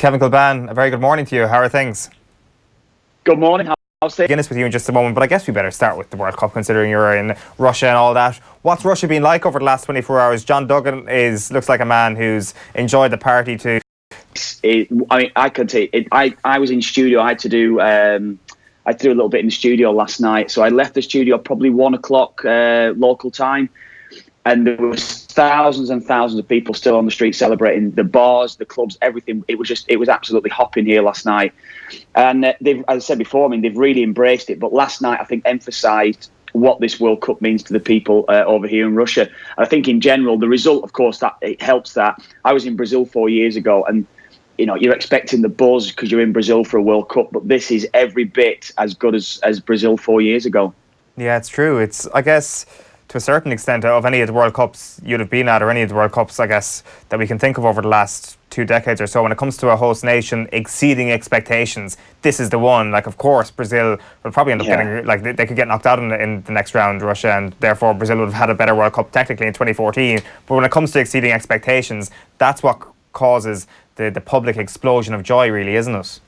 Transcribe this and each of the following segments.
Kevin Kilbane, a very good morning to you. How are things? Good morning. How's things? McGuinness with you in just a moment, but I guess we better start with the World Cup, considering you're in Russia and all that. What's Russia been like over the last 24 hours? John Duggan looks like a man who's enjoyed the party too. I could say it. I was in studio. I had to do a little bit in the studio last night. So I left the studio probably 1 o'clock local time, and there was thousands and thousands of people still on the street celebrating. The bars, the clubs, everything. It was absolutely hopping here last night. And they've, as I said before, they've really embraced it. But last night, I think, emphasised what this World Cup means to the people over here in Russia. I think in general, the result, of course, that it helps that. I was in Brazil 4 years ago, and you're expecting the buzz because you're in Brazil for a World Cup, but this is every bit as good as Brazil 4 years ago. Yeah, it's true. It's, I guess, to a certain extent, of any of the World Cups you'd have been at, or any of the World Cups, I guess, that we can think of over the last 2 decades or so, when it comes to a host nation exceeding expectations, this is the one. Like, of course, Brazil will probably end up getting, like, they could get knocked out in the next round, Russia, and therefore Brazil would have had a better World Cup technically in 2014. But when it comes to exceeding expectations, that's what causes the public explosion of joy, really, isn't it?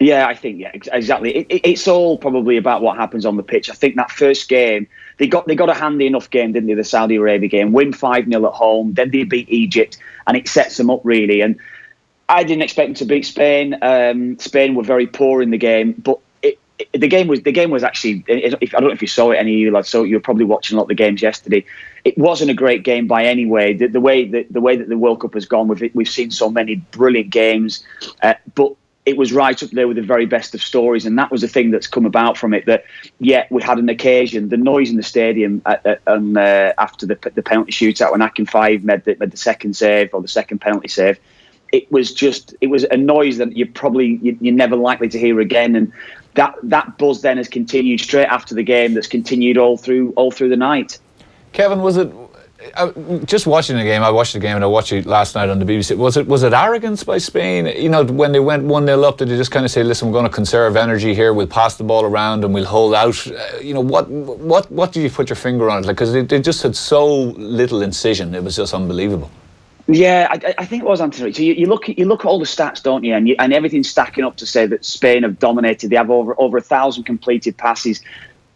Yeah, I think, exactly. It's all probably about what happens on the pitch. I think that first game, they got a handy enough game, didn't they, the Saudi Arabia game, win 5-0 at home, then they beat Egypt, and it sets them up, really. And I didn't expect them to beat Spain. Spain were very poor in the game, but the game was actually, I don't know if you saw it, any of you lads, so you were probably watching a lot of the games yesterday. It wasn't a great game by any way. The way that the World Cup has gone, we've seen so many brilliant games, but it was right up there with the very best of stories, and that was the thing that's come about from it. That we had an occasion, the noise in the stadium after the penalty shootout when Akinfeev made the second save, or the second penalty save. It was a noise that you're never likely to hear again, and that buzz then has continued straight after the game. That's continued all through the night. Kevin, was it just watching the game? I watched the game and I watched it last night on the BBC. Was it arrogance by Spain? When they went 1-0 up, did they just kind of say, "Listen, we're going to conserve energy here. We'll pass the ball around and we'll hold out"? What did you put your finger on it? Because they just had so little incision. It was just unbelievable. Yeah, I think it was, Anthony. So you look at all the stats, don't you? And everything's stacking up to say that Spain have dominated. They have over 1,000 completed passes,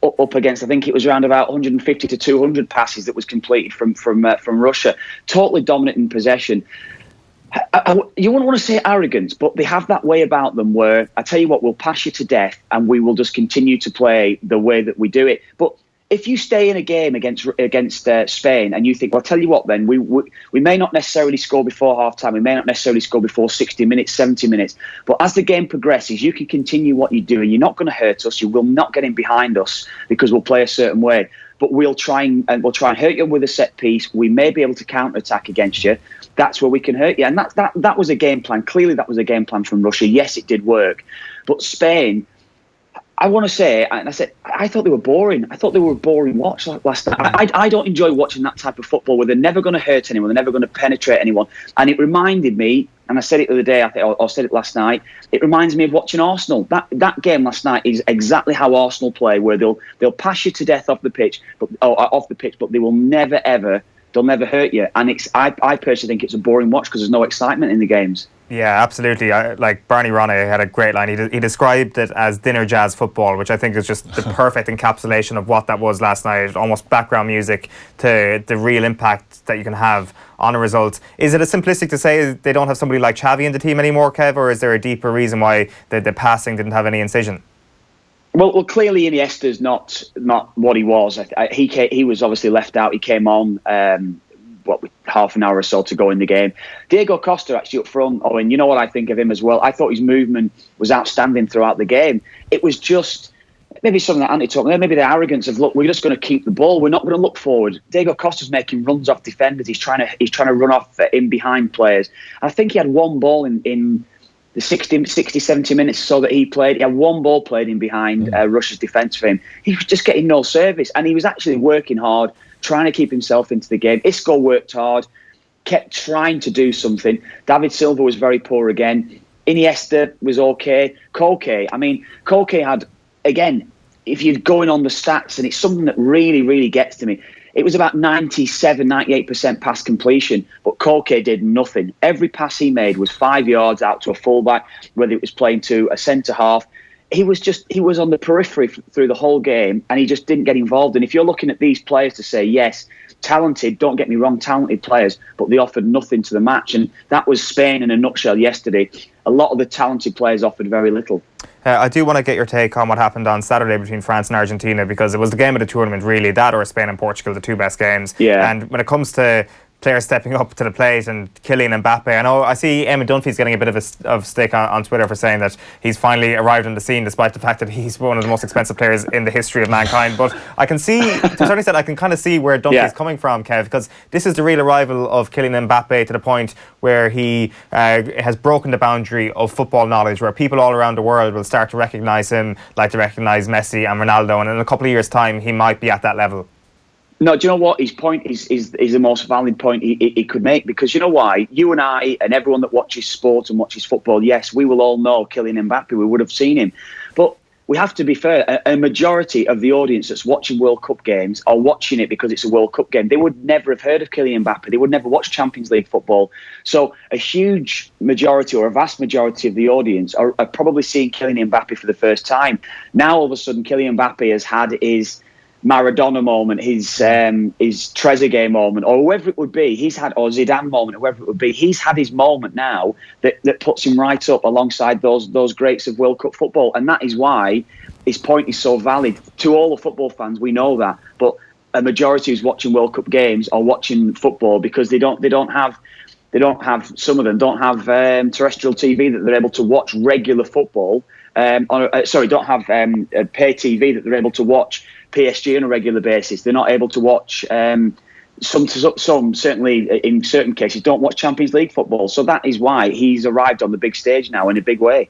up against, I think it was around about 150 to 200 passes that was completed from Russia. Totally dominant in possession. You wouldn't want to say arrogance, but they have that way about them where, I tell you what, we'll pass you to death and we will just continue to play the way that we do it. But if you stay in a game against Spain and you think, well, I'll tell you what, then we may not necessarily score before half-time, we may not necessarily score before 60 minutes, 70 minutes, but as the game progresses, you can continue what you're doing. You're not going to hurt us. You will not get in behind us because we'll play a certain way. But we'll try and hurt you with a set piece. We may be able to counter-attack against you. That's where we can hurt you. And that was a game plan. Clearly, that was a game plan from Russia. Yes, it did work. But Spain, I want to say, and I thought they were boring. I thought they were a boring watch last night. I don't enjoy watching that type of football where they're never going to hurt anyone, they're never going to penetrate anyone. And it reminded me, and I said it the other day, I said it last night, it reminds me of watching Arsenal. That game last night is exactly how Arsenal play, where they'll pass you to death off the pitch, but they will never ever. They'll never hurt you, and I personally think it's a boring watch because there's no excitement in the games. Yeah, absolutely. Like Barney Ronay had a great line. He described it as dinner jazz football, which I think is just the perfect encapsulation of what that was last night. Almost background music to the real impact that you can have on a result. Is it as simplistic to say they don't have somebody like Xavi in the team anymore, Kev, or is there a deeper reason why the passing didn't have any incision? Well, clearly Iniesta's not what he was. He was obviously left out. He came on with half an hour or so to go in the game. Diego Costa actually up front. Oh, and you know what I think of him as well? I thought his movement was outstanding throughout the game. It was just maybe something that Andy talked about, maybe the arrogance of, look, we're just going to keep the ball. We're not going to look forward. Diego Costa's making runs off defenders. He's trying to run off in behind players. I think he had one ball in the 60, 70 minutes so that he played. He had one ball played in behind Russia's defence for him. He was just getting no service, and he was actually working hard, trying to keep himself into the game. Isco worked hard, kept trying to do something. David Silva was very poor again. Iniesta was okay. Koke had, again, if you're going on the stats, and it's something that really, really gets to me, it was about 97, 98% pass completion, but Koke did nothing. Every pass he made was 5 yards out to a fullback, whether it was playing to a centre half. He was on the periphery through the whole game, and he just didn't get involved. And if you're looking at these players to say, yes, talented, don't get me wrong, talented players, but they offered nothing to the match. And that was Spain in a nutshell yesterday. A lot of the talented players offered very little. I do want to get your take on what happened on Saturday between France and Argentina, because it was the game of the tournament, really, that or Spain and Portugal, the two best games. Yeah. And when it comes to players stepping up to the plate and Kylian Mbappé, I know I see Eamon Dunphy's getting a bit of stick on Twitter for saying that he's finally arrived on the scene, despite the fact that he's one of the most expensive players in the history of mankind. But I can see, to a certain extent, I can kind of see where Dunphy's coming from, Kev, because this is the real arrival of Kylian Mbappé to the point where he has broken the boundary of football knowledge, where people all around the world will start to recognise him like they recognise Messi and Ronaldo, and in a couple of years' time he might be at that level. No, do you know what? His point is the most valid point he could make, because you know why? You and I and everyone that watches sport and watches football, yes, we will all know Kylian Mbappé. We would have seen him. But we have to be fair. A majority of the audience that's watching World Cup games are watching it because it's a World Cup game. They would never have heard of Kylian Mbappé. They would never watch Champions League football. So a huge majority, or a vast majority of the audience are probably seeing Kylian Mbappé for the first time. Now, all of a sudden, Kylian Mbappé has had his Maradona moment, his Trezeguet moment, or whoever it would be, or Zidane moment, or whoever it would be, he's had his moment now that puts him right up alongside those greats of World Cup football. And that is why his point is so valid. To all the football fans, we know that, but a majority who's watching World Cup games are watching football because some of them don't have terrestrial TV that they're able to watch regular football. Don't have pay TV that they're able to watch PSG on a regular basis. They're not able to watch some certainly in certain cases don't watch Champions League football. So that is why he's arrived on the big stage now in a big way.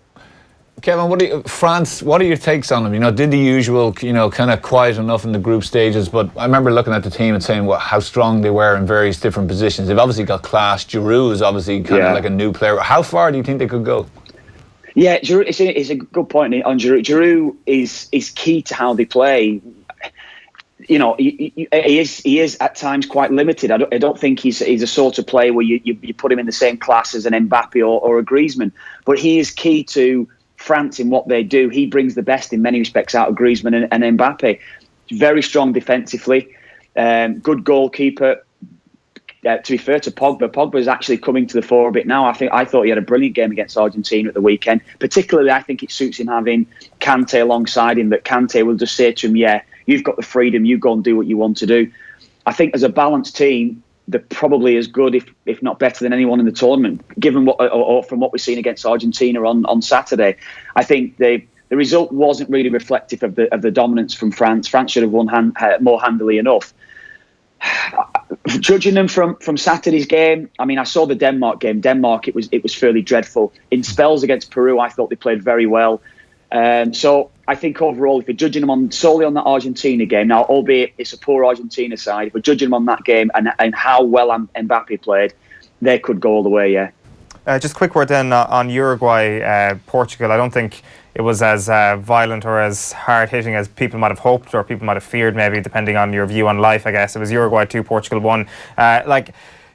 Kevin, France, what are your takes on them? You know, did the usual, kind of quiet enough in the group stages, but I remember looking at the team and saying how strong they were in various different positions. They've obviously got class. Giroud is obviously kind of like a new player. How far do you think they could go? Yeah, Giroud, it's a good point on Giroud. Giroud is key to how they play. You know, he is at times quite limited. I don't think he's a sort of player where you put him in the same class as an Mbappé or a Griezmann. But he is key to France in what they do. He brings the best in many respects out of Griezmann and Mbappé. Very strong defensively, good goalkeeper. To be fair to Pogba is actually coming to the fore a bit now. I thought he had a brilliant game against Argentina at the weekend. Particularly, I think it suits him having Kante alongside him. That Kante will just say to him, "Yeah, you've got the freedom. You go and do what you want to do." I think as a balanced team, they're probably as good, if not better, than anyone in the tournament. Given from what we've seen against Argentina on Saturday, I think the result wasn't really reflective of the dominance from France. France should have won more handily enough. Judging them from Saturday's game, I mean, I saw the Denmark game. Denmark, it was fairly dreadful. In spells against Peru, I thought they played very well. So I think overall, if you're judging them solely on that Argentina game, now albeit it's a poor Argentina side, if we're judging them on that game and how well Mbappé played, they could go all the way. Yeah. Just a quick word then on Uruguay, Portugal. I don't think it was as violent or as hard-hitting as people might have hoped or people might have feared, maybe, depending on your view on life, I guess. It was Uruguay 2, Portugal 1.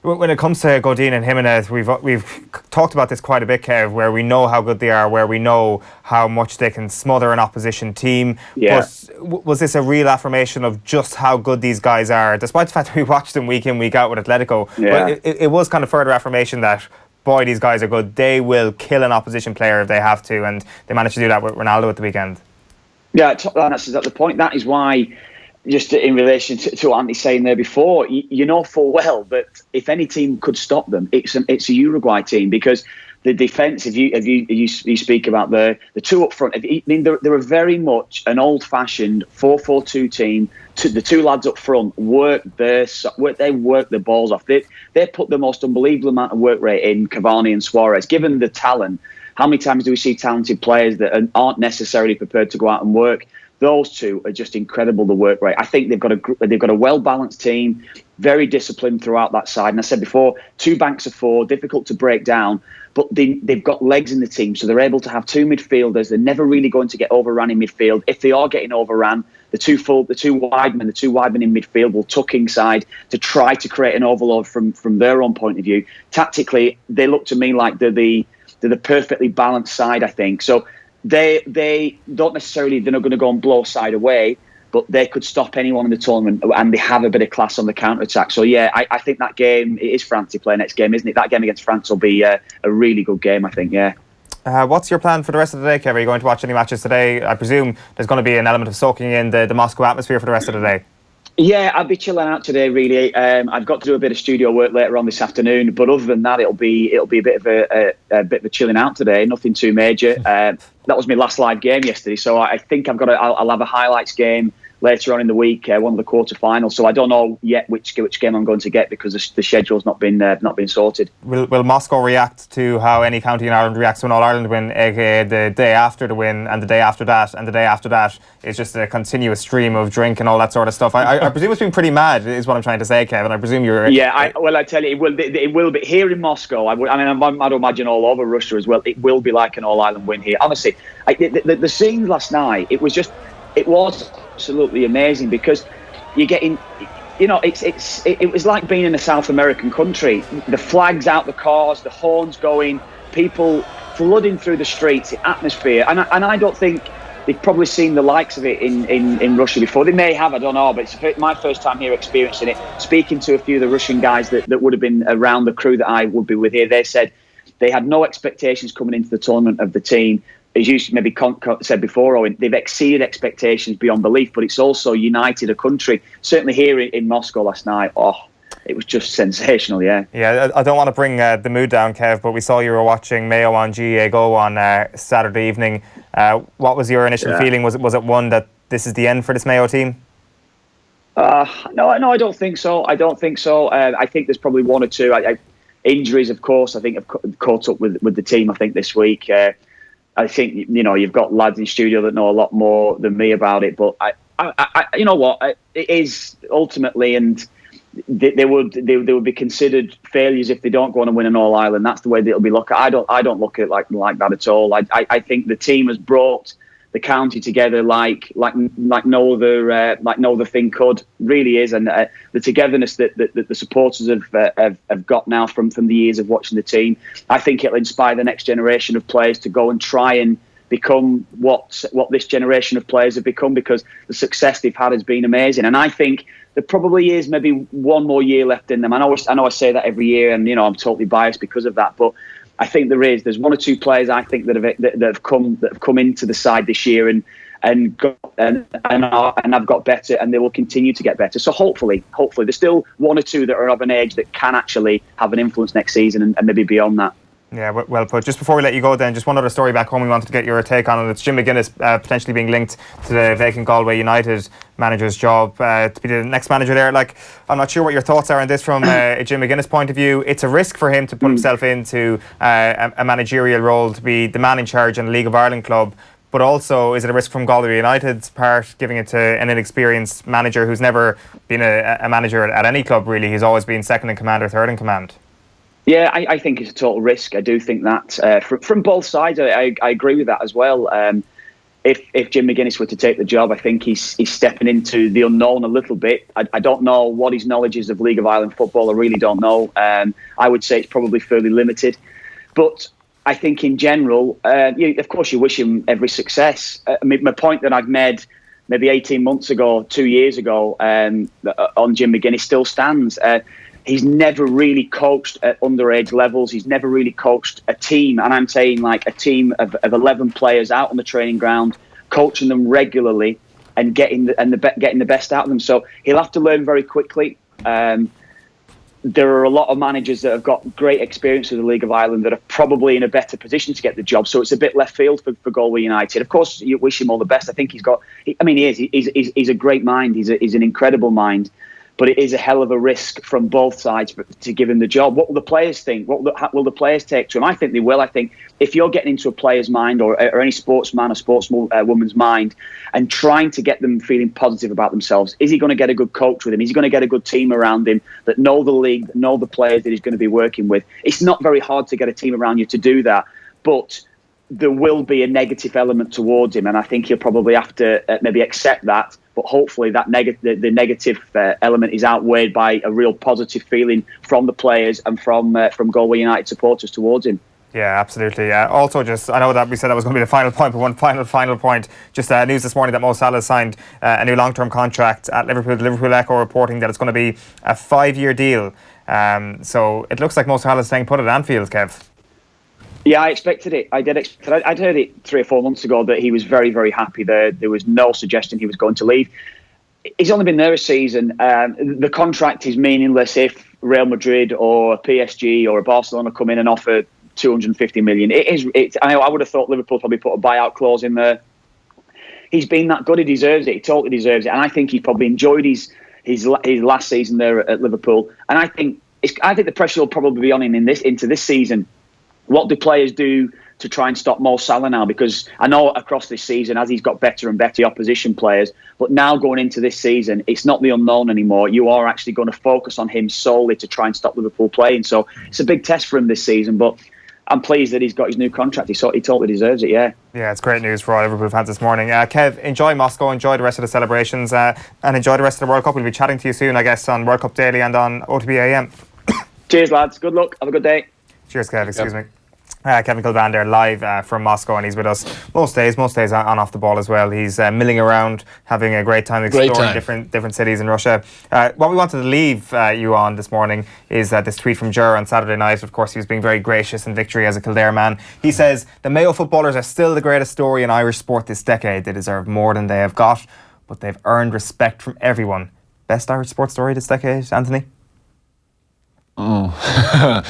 When it comes to Godin and Jimenez, we've talked about this quite a bit, Kev, where we know how good they are, where we know how much they can smother an opposition team. Yeah. But was this a real affirmation of just how good these guys are, despite the fact that we watched them week in, week out with Atletico? Yeah. But it was kind of further affirmation that, boy, these guys are good. They will kill an opposition player if they have to, and they managed to do that with Ronaldo at the weekend. Yeah, that's the point. That is why, just in relation to what Andy's saying there before, you know full well that if any team could stop them, it's a Uruguay team, because the defence, if you speak about the two up front, they're a very much an old-fashioned 4-4-2 team. The two lads up front work their balls off. They put the most unbelievable amount of work rate in Cavani and Suarez. Given the talent, how many times do we see talented players that aren't necessarily prepared to go out and work? Those two are just incredible, the work rate. I think they've got a well-balanced team, very disciplined throughout that side. And I said before, 2 banks of 4, difficult to break down, but they've got legs in the team, so they're able to have 2 midfielders. They're never really going to get overrun in midfield. If they are getting overrun, the two wide men in midfield will tuck inside to try to create an overload from their own point of view. Tactically, they look to me like they're the perfectly balanced side, I think. So they don't necessarily, they're not going to go and blow side away, but they could stop anyone in the tournament, and they have a bit of class on the counter-attack. So, yeah, I think that game, it is France to play next game, isn't it? That game against France will be a really good game, I think, yeah. What's your plan for the rest of the day, Kev? Are you going to watch any matches today? I presume there's going to be an element of soaking in the Moscow atmosphere for the rest of the day. Yeah, I'll be chilling out today, really. I've got to do a bit of studio work later on this afternoon, but other than that, it'll be a bit of a chilling out today. Nothing too major. That was my last live game yesterday, so I think I'll have a highlights game later on in the week, one of the quarterfinals. So I don't know yet which game I'm going to get because the schedule's not been sorted. Will Moscow react to how any county in Ireland reacts to an All-Ireland win, aka the day after the win and the day after that and the day after that is just a continuous stream of drink and all that sort of stuff? I presume it's been pretty mad, is what I'm trying to say, Kevin. I presume you're... Yeah, I tell you, it will be here in Moscow. I'd imagine all over Russia as well. It will be like an All-Ireland win here. Honestly, the scene last night, it was absolutely amazing because you're getting, it was like being in a South American country. The flags out the cars, the horns going, people flooding through the streets, the atmosphere, and I don't think they've probably seen the likes of it in Russia before. They may have, I don't know, but it's my first time here experiencing it. Speaking to a few of the Russian guys that would have been around the crew that I would be with here, they said they had no expectations coming into the tournament of the team. As you maybe said before, Owen, they've exceeded expectations beyond belief, but it's also united a country. Certainly here in Moscow last night, it was just sensational, yeah. Yeah, I don't want to bring the mood down, Kev, but we saw you were watching Mayo on GA Go on Saturday evening. What was your initial feeling? Was it one that this is the end for this Mayo team? No, I don't think so. I think there's probably one or two. Injuries, of course, I think have caught up with the team, I think, this week. I think, you've got lads in studio that know a lot more than me about it, but I you know what, it is ultimately, and they would be considered failures if they don't go on and win an All Ireland. That's the way that it'll be looked at. I don't look at it like that at all. I think the team has brought the county together like no other thing could. Really is, and the togetherness that the supporters have got now from the years of watching the team, I think it'll inspire the next generation of players to go and try and become what this generation of players have become, because the success they've had has been amazing. And I think there probably is maybe one more year left in them. I know I say that every year, and I'm totally biased because of that, but I think there's one or two players I think that have come into the side this year and have got better, and they will continue to get better. So hopefully there's still one or two that are of an age that can actually have an influence next season and maybe beyond that. Yeah, well put. Just before we let you go then, just one other story back home we wanted to get your take on, and it's Jim McGuinness potentially being linked to the vacant Galway United manager's job to be the next manager there. I'm not sure what your thoughts are on this from a Jim McGuinness point of view. It's a risk for him to put himself into a managerial role, to be the man in charge in a League of Ireland club, but also is it a risk from Galway United's part, giving it to an inexperienced manager who's never been a manager at any club really? He's always been second in command or third in command. Yeah, I think it's a total risk. I do think that from both sides. I agree with that as well. If Jim McGuinness were to take the job, I think he's stepping into the unknown a little bit. I don't know what his knowledge is of League of Ireland football. I really don't know. I would say it's probably fairly limited. But I think in general, of course, you wish him every success. My point that I've made maybe 18 months ago, 2 years ago, on Jim McGuinness still stands. He's never really coached at underage levels. He's never really coached a team. And I'm saying like a team of 11 players out on the training ground, coaching them regularly and getting the best out of them. So he'll have to learn very quickly. There are a lot of managers that have got great experience with the League of Ireland that are probably in a better position to get the job. So it's a bit left field for Galway United. Of course, you wish him all the best. I think he is. He's a great mind. He's an incredible mind. But it is a hell of a risk from both sides to give him the job. What will the players think? What will the players take to him? I think they will. I think if you're getting into a player's mind or any sportsman or sportswoman's mind and trying to get them feeling positive about themselves, is he going to get a good coach with him? Is he going to get a good team around him that know the league, that know the players that he's going to be working with? It's not very hard to get a team around you to do that. But there will be a negative element towards him, and I think he'll probably have to maybe accept that. But hopefully, that the negative element is outweighed by a real positive feeling from the players and from Galway United supporters towards him. Yeah, absolutely. Also, just I know that we said that was going to be the final point, but one final point. Just news this morning that Mo Salah signed a new long-term contract at Liverpool. The Liverpool Echo reporting that it's going to be a 5-year deal. So it looks like Mo Salah is staying put at Anfield, Kev. Yeah, I expected it. I did expect it. I'd heard it 3 or 4 months ago that he was very, very happy there. There was no suggestion he was going to leave. He's only been there a season. The contract is meaningless if Real Madrid or PSG or Barcelona come in and offer 250 million. I would have thought Liverpool probably put a buyout clause in there. He's been that good. He deserves it. He totally deserves it. And I think he probably enjoyed his last season there at Liverpool. And I think the pressure will probably be on him into this season. What do players do to try and stop Mo Salah now? Because I know across this season, as he's got better and better opposition players, but now going into this season, it's not the unknown anymore. You are actually going to focus on him solely to try and stop Liverpool playing. So it's a big test for him this season, but I'm pleased that he's got his new contract. He totally deserves it, yeah. Yeah, it's great news for all Liverpool fans this morning. Kev, enjoy Moscow, enjoy the rest of the celebrations, and enjoy the rest of the World Cup. We'll be chatting to you soon, I guess, on World Cup Daily and on OTB AM. Cheers, lads. Good luck. Have a good day. Cheers, Kev. Excuse me. Kevin Kilbane there live from Moscow, and he's with us most days on off the ball as well. He's milling around, having a great time exploring different cities in Russia. What we wanted to leave you on this morning is this tweet from Ger on Saturday night. Of course, he was being very gracious in victory as a Kildare man. He says, "The Mayo footballers are still the greatest story in Irish sport this decade. They deserve more than they have got, but they've earned respect from everyone." Best Irish sports story this decade, Anthony? Oh...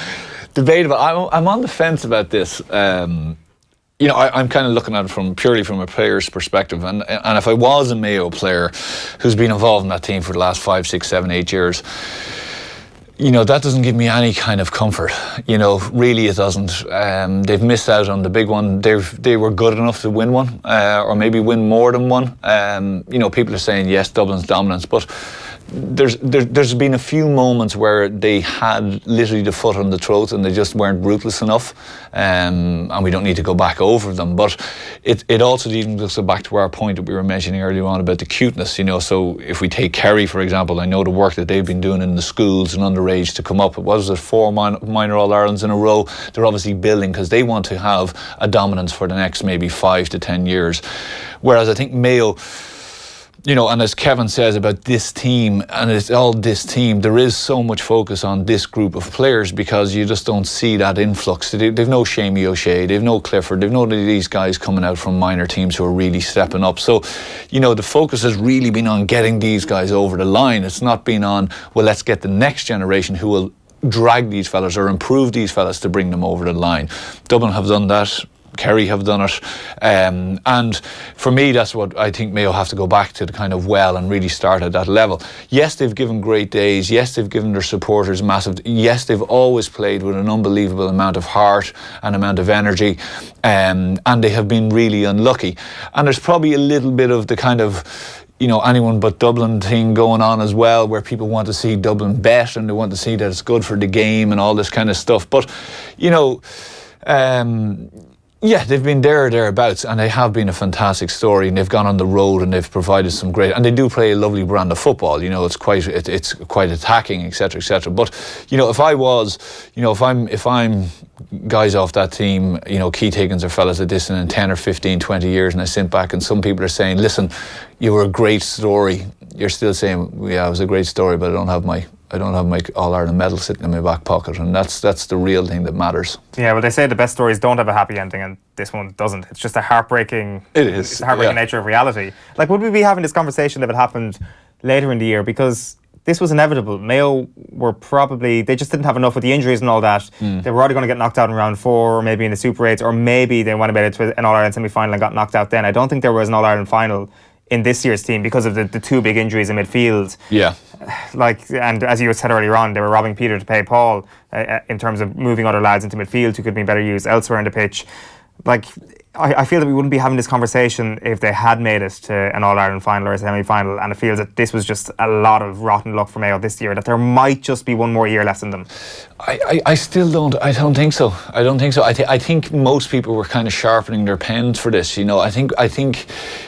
Debatable. I'm on the fence about this. I'm kind of looking at it purely from a player's perspective, and if I was a Mayo player who's been involved in that team for the last 5, 6, 7, 8 years, that doesn't give me any kind of comfort. Really it doesn't. They've missed out on the big one. They were good enough to win one, or maybe win more than one. People are saying yes, Dublin's dominance, but there's been a few moments where they had literally the foot on the throat and they just weren't ruthless enough, and we don't need to go back over them, but it also even goes back to our point that we were mentioning earlier on about the cuteness. So if we take Kerry, for example, I know the work that they've been doing in the schools and underage to come up. What was it, 4 minor All-Irelands in a row? They're obviously building because they want to have a dominance for the next maybe 5 to 10 years, whereas I think Mayo, and as Kevin says about this team, and it's all this team, there is so much focus on this group of players because you just don't see that influx. They've no Shamey O'Shea, they've no Clifford, they've no these guys coming out from minor teams who are really stepping up. So, the focus has really been on getting these guys over the line. It's not been on, well, let's get the next generation who will drag these fellas or improve these fellas to bring them over the line. Dublin have done that. Kerry have done it, and for me that's what I think Mayo have to go back to, the kind of well and really start at that level. Yes, they've given great days, yes they've given their supporters massive, yes they've always played with an unbelievable amount of heart and amount of energy, and they have been really unlucky, and there's probably a little bit of the kind of anyone but Dublin thing going on as well, where people want to see Dublin bet and they want to see that it's good for the game and all this kind of stuff, but yeah, they've been thereabouts, and they have been a fantastic story, and they've gone on the road and they've provided some great, and they do play a lovely brand of football. It's quite attacking, etc., etc. But if I was, if I'm guys off that team, Keith Higgins or fellas like this in 10 or 15, 20 years, and I sit back and some people are saying, listen, you were a great story. You're still saying, yeah, it was a great story, but I don't have my All-Ireland medal sitting in my back pocket, and that's the real thing that matters. Yeah, well, they say the best stories don't have a happy ending, and this one doesn't. It's just a heartbreaking. It is. It's the heartbreaking nature of reality. Like, would we be having this conversation if it happened later in the year? Because this was inevitable. Mayo they just didn't have enough with the injuries and all that. They were already going to get knocked out in round 4, or maybe in the Super 8s, or maybe they went about it to an All-Ireland semi-final and got knocked out then. I don't think there was an All-Ireland final in this year's team because of the 2 big injuries in midfield. Yeah. And as you said earlier on, they were robbing Peter to pay Paul in terms of moving other lads into midfield who could be better used elsewhere in the pitch. I feel that we wouldn't be having this conversation if they had made it to an All-Ireland final or a semi-final, and it feels that this was just a lot of rotten luck for Mayo this year, that there might just be one more year left in them. I still don't. I don't think so. I think most people were kind of sharpening their pens for this. I think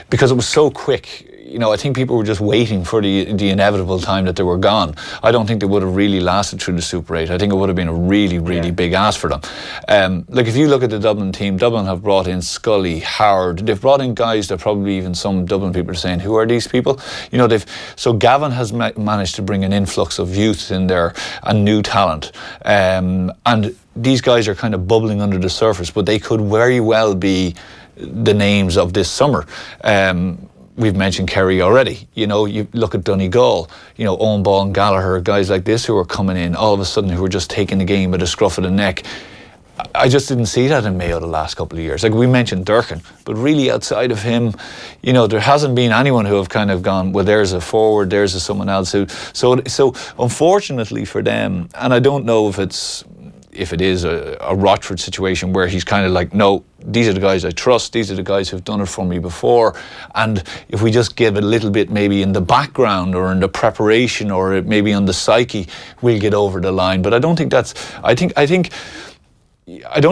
because it was so quick. I think people were just waiting for the inevitable time that they were gone. I don't think they would have really lasted through the Super 8. I think it would have been a really, really big ask for them. If you look at the Dublin team, Dublin have brought in Scully, Howard. They've brought in guys that probably even some Dublin people are saying, who are these people? So Gavin has managed to bring an influx of youth in there and new talent. And these guys are kind of bubbling under the surface, but they could very well be the names of this summer. We've mentioned Kerry already. You look at Donegal, Owen Ball and Gallagher, guys like this who are coming in all of a sudden who are just taking the game by the scruff of the neck. I just didn't see that in Mayo the last couple of years. Like we mentioned Durkin, but really outside of him, there hasn't been anyone who have kind of gone, well, there's a forward, there's someone else who. So unfortunately for them, and I don't know if it is a Rochford situation where he's kind of like, no, these are the guys I trust, these are the guys who've done it for me before, and if we just give it a little bit maybe in the background or in the preparation or maybe on the psyche, we'll get over the line. But I don't think that's, I don't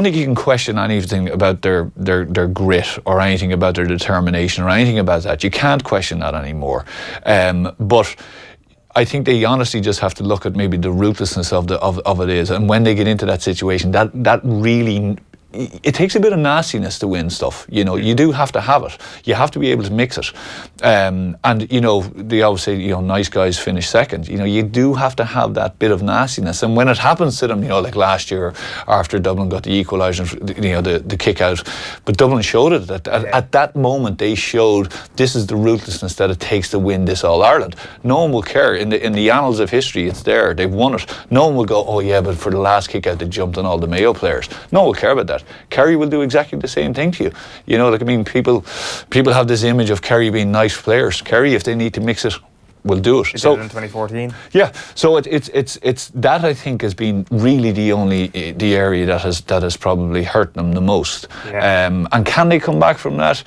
think you can question anything about their grit or anything about their determination or anything about that. You can't question that anymore. But I think they honestly just have to look at maybe the ruthlessness of it is, and when they get into that situation, that really. It takes a bit of nastiness to win stuff. You do have to have it. You have to be able to mix it. And they always say, nice guys finish second. You do have to have that bit of nastiness. And when it happens to them, like last year after Dublin got the equaliser, the kick out, but Dublin showed it. At that moment, they showed this is the ruthlessness that it takes to win this All-Ireland. No one will care. In the annals of history, it's there. They've won it. No one will go, oh yeah, but for the last kick out, they jumped on all the Mayo players. No one will care about that. Kerry will do exactly the same thing to you. People have this image of Kerry being nice players. Kerry, if they need to mix it, will do it. They did it in 2014. Yeah. So it's that I think has been really the area that has probably hurt them the most. Yeah. And can they come back from that?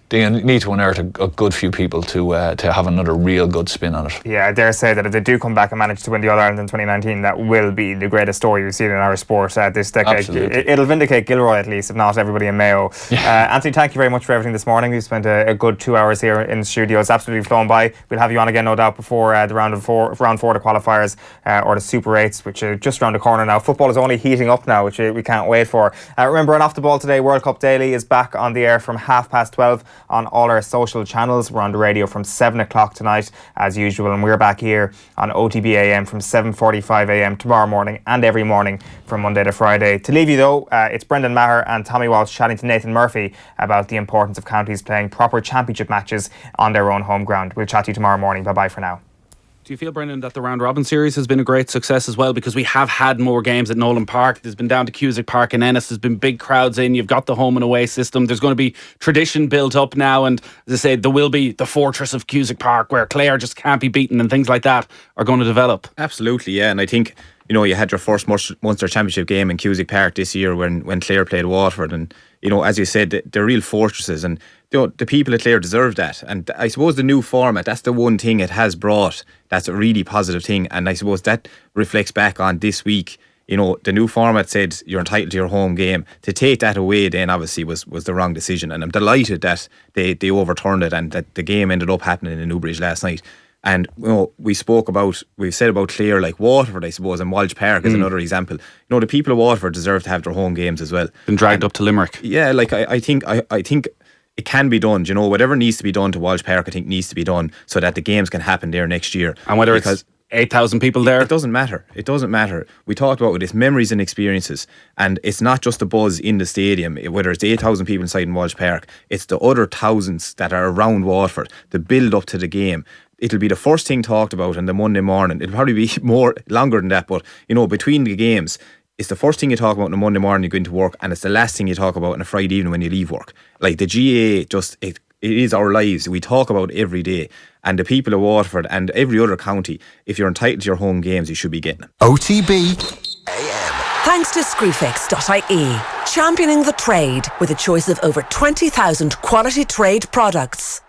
They need to unearth a good few people to have another real good spin on it. Yeah, I dare say that if they do come back and manage to win the All-Ireland in 2019, that will be the greatest story we've seen in our sport this decade. Absolutely. It'll vindicate Gilroy at least, if not everybody in Mayo. Yeah. Anthony, thank you very much for everything this morning. We've spent a good 2 hours here in the studio. It's absolutely flown by. We'll have you on again, no doubt, before the round four, the qualifiers or the Super 8s, which are just around the corner now. Football is only heating up now, which we can't wait for. Remember, on Off the Ball today, World Cup Daily is back on the air from 12:30 on all our social channels. We're on the radio from 7 o'clock tonight as usual, and we're back here on OTB AM from 7:45 AM tomorrow morning and every morning from Monday to Friday. To leave you though, it's Brendan Maher and Tommy Walsh chatting to Nathan Murphy about the importance of counties playing proper championship matches on their own home ground. We'll chat to you tomorrow morning. Bye bye for now. Do you feel, Brendan, that the round robin series has been a great success as well? Because we have had more games at Nolan Park. There's been down to Cusack Park in Ennis. There's been big crowds in. You've got the home and away system. There's going to be tradition built up now. And as I say, there will be the fortress of Cusack Park where Clare just can't be beaten and things like that are going to develop. Absolutely, yeah. And I think, you had your first Munster Championship game in Cusack Park this year when Clare played Waterford. And, as you said, they're real fortresses. And the people at Clare deserve that. And I suppose the new format, that's the one thing it has brought. That's a really positive thing. And I suppose that reflects back on this week. The new format said you're entitled to your home game. To take that away then obviously was the wrong decision. And I'm delighted that they overturned it and that the game ended up happening in Newbridge last night. And we've said about Clare, like Waterford, I suppose, and Walsh Park is another example. The people of Waterford deserve to have their home games as well. Been dragged up to Limerick. Yeah, like I think it can be done. Whatever needs to be done to Walsh Park, I think needs to be done so that the games can happen there next year. And whether it's 8,000 people there, it doesn't matter. It doesn't matter. We talked about this memories and experiences, and it's not just the buzz in the stadium. Whether it's 8,000 people inside in Walsh Park, it's the other thousands that are around Waterford. The build up to the game. It'll be the first thing talked about on the Monday morning. It'll probably be longer than that, but between the games, it's the first thing you talk about on a Monday morning you go into work, and it's the last thing you talk about on a Friday evening when you leave work. Like the GAA, it is our lives. We talk about it every day. And the people of Waterford and every other county, if you're entitled to your home games, you should be getting them. OTB AM. Thanks to Screwfix.ie. championing the trade with a choice of over 20,000 quality trade products.